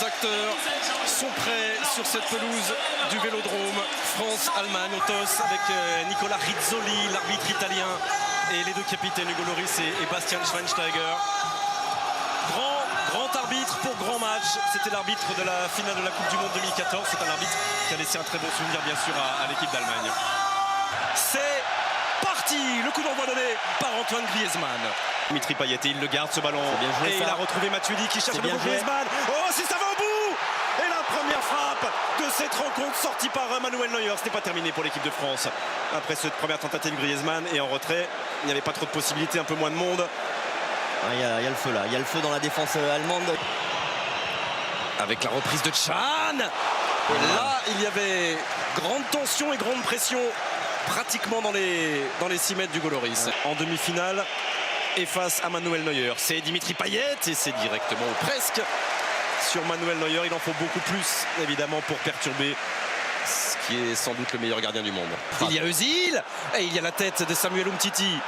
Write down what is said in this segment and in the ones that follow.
acteurs sont prêts sur cette pelouse du Vélodrome. France-Allemagne au TOS avec Nicolas Rizzoli, l'arbitre italien, et les deux capitaines Hugo Lloris et Bastian Schweinsteiger. Grand arbitre pour grand match. C'était l'arbitre de la finale de la Coupe du Monde 2014. C'est un arbitre qui a laissé un très bon souvenir bien sûr à l'équipe d'Allemagne. C'est parti. Le coup d'envoi donné par Antoine Griezmann. Dimitri Payet, il le garde ce ballon. Bien joué, et ça. il a retrouvé Matuidi qui cherche le Griezmann. Oh, si ça va au bout. Et la première frappe de cette rencontre sortie par Manuel Neuer. Ce n'est pas terminé pour l'équipe de France. Après cette première tentative Griezmann et en retrait, il n'y avait pas trop de possibilités, un peu moins de monde. Il y a le feu là, il y a le feu dans la défense allemande. Avec la reprise de Can. Là, il y avait grande tension et grande pression pratiquement dans les 6 mètres d'Hugo Lloris. En demi-finale et face à Manuel Neuer. C'est Dimitri Payet et c'est directement ou presque sur Manuel Neuer. Il en faut beaucoup plus évidemment pour perturber ce qui est sans doute le meilleur gardien du monde. Il y a Özil et il y a la tête de Samuel Umtiti.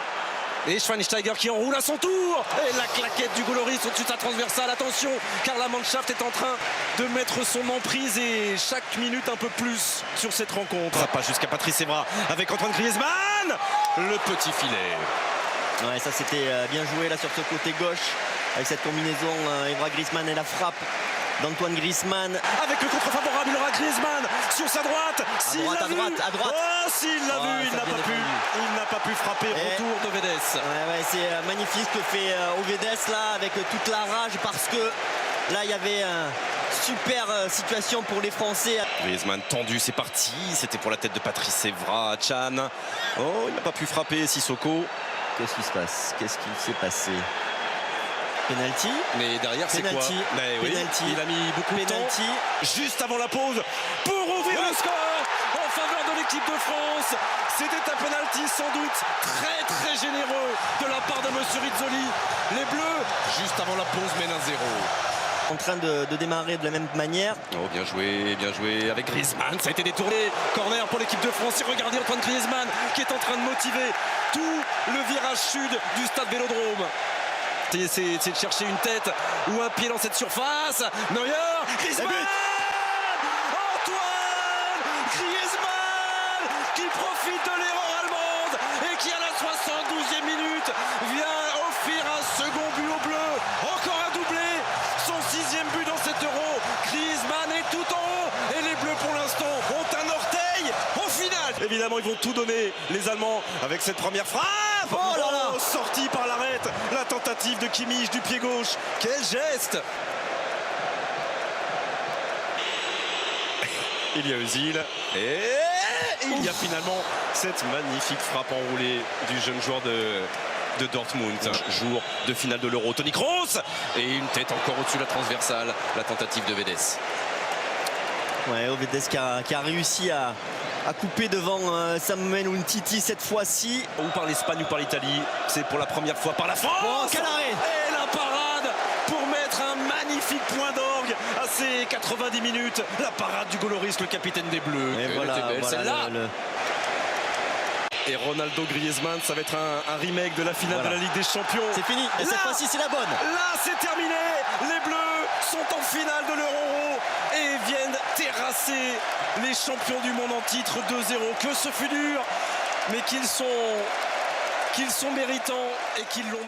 Et Schweinsteiger qui enroule à son tour. Et la claquette du Lloris au-dessus de sa transversale. Attention, car la Mannschaft est en train de mettre son emprise et chaque minute un peu plus sur cette rencontre. Ça passe jusqu'à Patrice Evra avec Antoine Griezmann. Le petit filet. Ouais, ça c'était bien joué là sur ce côté gauche. Avec cette combinaison Evra-Griezmann et la frappe d'Antoine Griezmann. Avec le contre favorable, il aura Griezmann sur sa droite. À droite. Oh, s'il l'a vu, il n'a pas pu. Il n'a pas pu frapper. Retour de Vedes. Ouais, c'est magnifique ce que fait Vedes là avec toute la rage parce que là il y avait une super situation pour les Français. Griezmann tendu, c'est parti. C'était pour la tête de Patrice Evra. Can. Oh, il n'a pas pu frapper Sissoko. Qu'est-ce qui se passe? Qu'est-ce qui s'est passé? Penalty. Mais derrière c'est quoi? Oui, il a mis beaucoup de temps. Juste avant la pause pour ouvrir le score en faveur de l'équipe de France. C'était un penalty sans doute très généreux de la part de monsieur Rizzoli. Les Bleus, juste avant la pause, mènent 1-0. En train de démarrer de la même manière. Oh, bien joué avec Griezmann. Ça a été détourné. Corner pour l'équipe de France. Et regardez Antoine Griezmann qui est en train de motiver tout le virage sud du stade Vélodrome. C'est de chercher une tête ou un pied dans cette surface. Neuer, Griezmann, Antoine Griezmann qui profite de l'erreur allemande et qui à la 72e minute vient offrir un second but aux Bleus. Encore un doublé, son 6e but dans cet Euro. Griezmann est tout en haut et les Bleus pour l'instant ont un orteil au final. Évidemment ils vont tout donner les Allemands avec cette première frappe. Oh là là, sorti par l'arrête, la tentative de Kimmich du pied gauche. Quel geste! Il y a Özil et il y a finalement cette magnifique frappe enroulée du jeune joueur de Dortmund. Jour de finale de l'Euro, Toni Kroos et une tête encore au-dessus de la transversale, la tentative de Vedes. Ouais, Vedes qui a réussi à couper devant Samuel Umtiti cette fois-ci. Ou par l'Espagne ou par l'Italie, c'est pour la première fois par la France. Oh, quel arrêt! Et la parade pour mettre un magnifique point d'orgue à ces 90 minutes. La parade du Lloris, le capitaine des Bleus. Et voilà celle-là. Et Ronaldo Griezmann, ça va être un remake de la finale de la Ligue des Champions. C'est fini, et cette fois-ci c'est la bonne. Là c'est terminé, les Bleus sont en finale de l'Euro et viennent terrasser les champions du monde en titre 2-0. Que ce fut dur, mais qu'ils sont méritants et qu'ils l'ont